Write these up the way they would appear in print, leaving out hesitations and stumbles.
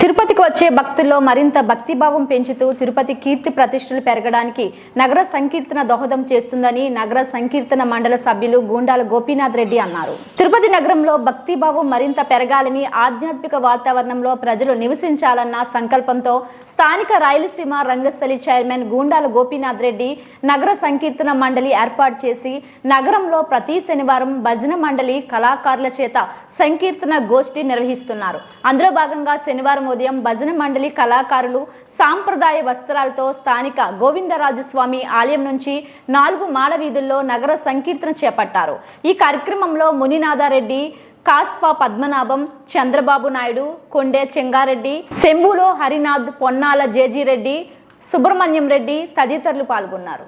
తిరుపతికి వచ్చే భక్తుల్లో మరింత భక్తిభావం పెంచుతూ తిరుపతి కీర్తి ప్రతిష్టలు పెరగడానికి నగర సంకీర్తన దోహదం చేస్తుందని నగర సంకీర్తన మండల సభ్యులు గూండాల గోపీనాథ్ రెడ్డి అన్నారు. తిరుపతి నగరంలో భక్తిభావం మరింత పెరగాలని, ఆధ్యాత్మిక వాతావరణంలో ప్రజలు నివసించాలన్న సంకల్పంతో స్థానిక రాయలసీమ రంగస్థలి చైర్మన్ గూండాల గోపీనాథ్ రెడ్డి నగర సంకీర్తన మండలి ఏర్పాటు చేసి నగరంలో ప్రతి శనివారం భజన మండలి కళాకారుల చేత సంకీర్తన గోష్ఠి నిర్వహిస్తున్నారు. అందులో భాగంగా శనివారం ఉదయం భజన మండలి కళాకారులు సాంప్రదాయ వస్త్రాలతో స్థానిక గోవిందరాజు స్వామి ఆలయం నుంచి 4 మాడ వీధుల్లో నగర సంకీర్తన చేపట్టారు. ఈ కార్యక్రమంలో మునినాథారెడ్డి, కాస్పా పద్మనాభం, చంద్రబాబు నాయుడు, కొండే చెంగారెడ్డి, శంభులో హరినాథ్, పొన్నాల జేజీరెడ్డి, సుబ్రహ్మణ్యం రెడ్డి తదితరులు పాల్గొన్నారు.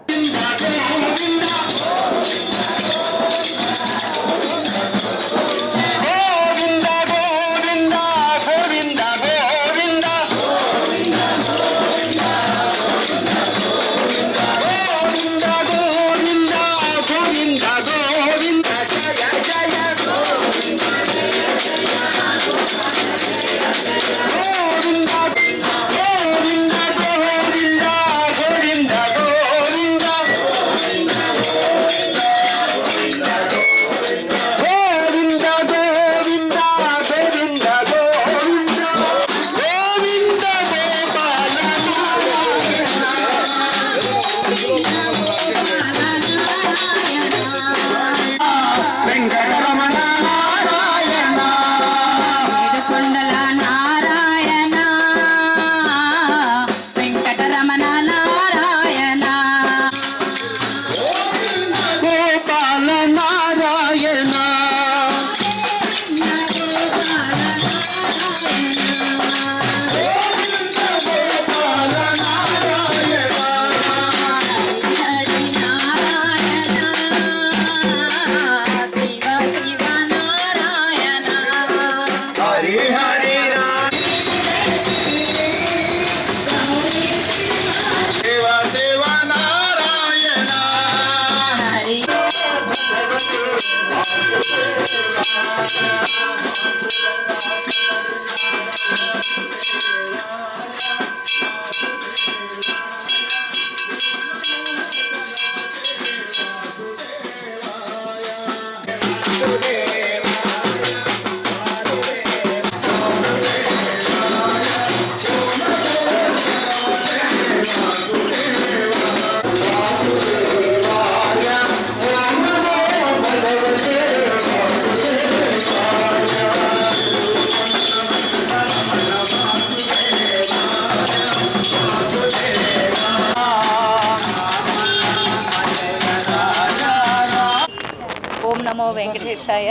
ఓం నమో వెంకటేశాయ.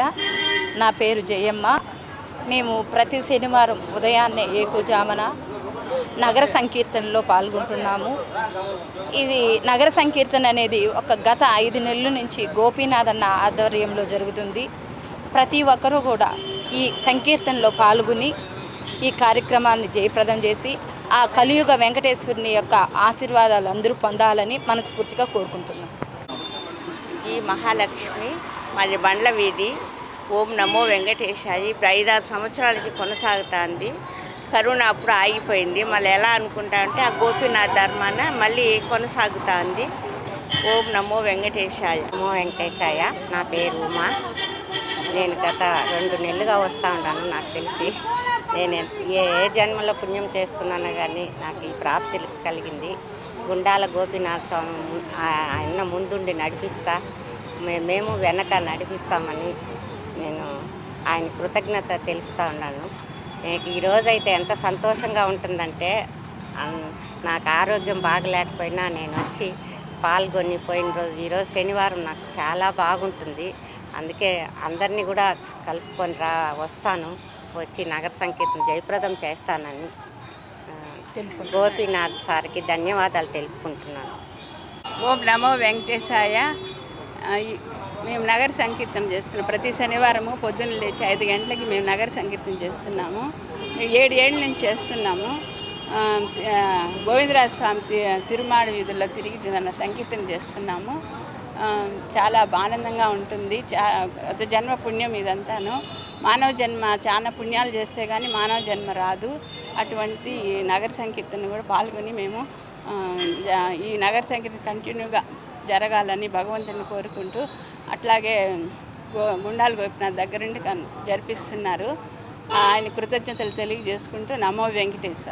నా పేరు జయమ్మ. మేము ప్రతి శనివారం ఉదయాన్నే ఏకోజామన నగర సంకీర్తనలో పాల్గొంటున్నాము. ఇది నగర సంకీర్తన అనేది గత 5 నెలల నుంచి గోపీనాథ్ అన్న ఆధ్వర్యంలో జరుగుతుంది. ప్రతి ఒక్కరూ కూడా ఈ సంకీర్తనలో పాల్గొని ఈ కార్యక్రమాన్ని జయప్రదం చేసి ఆ కలియుగ వెంకటేశ్వరుని యొక్క ఆశీర్వాదాలు అందరూ పొందాలని మనస్ఫూర్తిగా కోరుకుంటున్నాం. జీ మహాలక్ష్మి, మాది బండ్ల వీధి. ఓం నమో వెంకటేశాయి 5-6 సంవత్సరాల నుంచి కొనసాగుతుంది. కరోనా అప్పుడు ఆగిపోయింది. మళ్ళీ ఎలా అనుకుంటా అంటే ఆ గోపీనాథ్ ధర్మాన మళ్ళీ కొనసాగుతుంది. ఓం నమో వెంకటేశాయ. నమో వెంకటేశాయ. నా పేరు ఉమా. నేను గత 2 నెలలుగా వస్తూ ఉంటాను. నాకు తెలిసి నేను ఏ జన్మలో పుణ్యం చేసుకున్నానో కానీ నాకు ఈ ప్రాప్తి కలిగింది. గుండాల గోపీనాథ్ స్వామి ఆయన ముందుండి నడిపిస్తా, మేము వెనక నడిపిస్తామని నేను ఆయన కృతజ్ఞత తెలుపుతూ ఉన్నాను. నాకు ఈరోజైతే ఎంత సంతోషంగా ఉంటుందంటే, నాకు ఆరోగ్యం బాగలేకపోయినా నేను వచ్చి పాల్గొని పోయిన రోజు ఈరోజు శనివారం నాకు చాలా బాగుంటుంది. అందుకే అందరినీ కూడా కలుపుకొని వస్తాను, వచ్చి నగర సంకీర్తన జయప్రదం చేస్తానని గోపీనాథ్ సార్కి ధన్యవాదాలు తెలుపుకుంటున్నాను. ఓం నమో వెంకటేశాయ. మేము నగర సంకీర్తన చేస్తున్నాం. ప్రతి శనివారము పొద్దున్న లేచి 5 గంటలకి మేము నగర సంకీర్తన చేస్తున్నాము. 7 ఏళ్ళ నుంచి చేస్తున్నాము. గోవిందరాజ స్వామి తిరుమాడ వీధుల్లో తిరిగి సంకీర్తన చేస్తున్నాము. చాలా ఆనందంగా ఉంటుంది. గత జన్మ పుణ్యం ఇదంతాను. మానవ జన్మ చాలా పుణ్యాలు చేస్తే కానీ మానవ జన్మ రాదు. అటువంటి నగర సంకీర్తన కూడా పాల్గొని మేము ఈ నగర సంకీర్తన కంటిన్యూగా జరగాలని భగవంతుని కోరుకుంటూ, అట్లాగే గుండాల గోపినాథ్ దగ్గరుండి జరిపిస్తున్నారు. ఆయన కృతజ్ఞతలు తెలియజేసుకుంటూ నమో వెంకటేశ్వర.